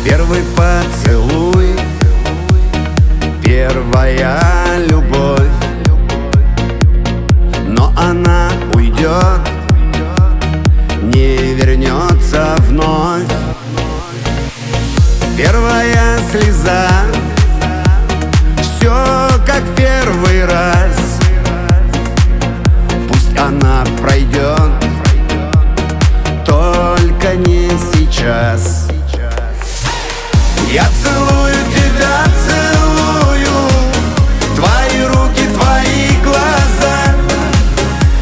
Первый поцелуй, первая любовь, но она уйдет, не вернется вновь. Первая слеза, все как первый раз. Пусть она пройдет, только не сейчас. Я целую тебя, целую твои руки, твои глаза.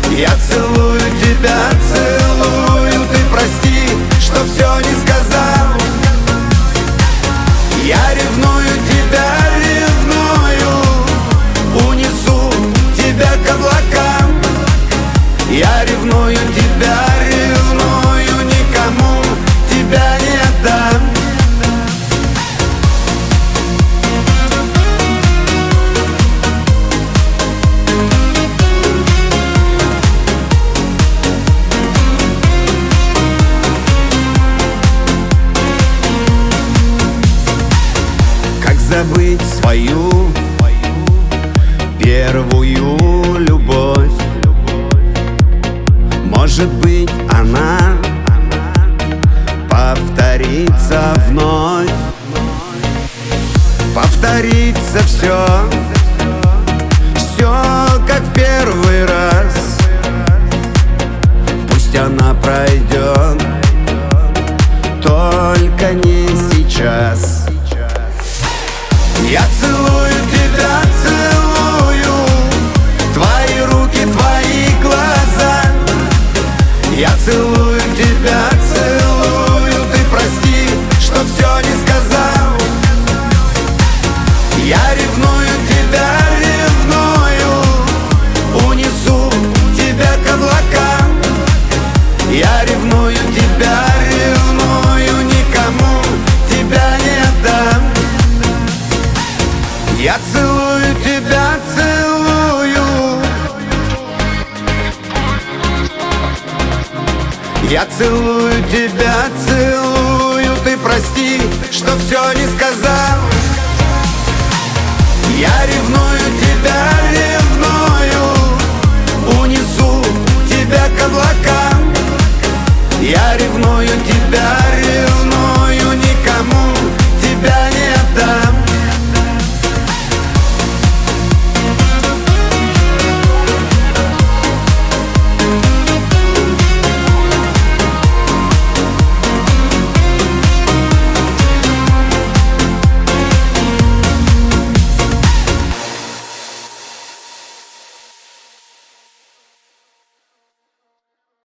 Я целую тебя, целую, ты прости, что все не сказал. Я ревную тебя, ревную, унесу тебя к облакам. Я ревную тебя, ревную, никому тебя не отдам. Забыть свою первую любовь. Может быть, она повторится вновь. Повторится все, как в первый раз. Пусть она пройдет, только не сейчас. Я целую тебя, целую твои руки, твои глаза. Я целую тебя, целую, ты прости, что все не сказал. Я ревную тебя, ревную, унесу тебя к облакам. Я ревную тебя, ревную, никому тебя не отдам. Я целую тебя, целую. Я целую тебя, целую, ты прости, что все не сказал. Я ревную тебя,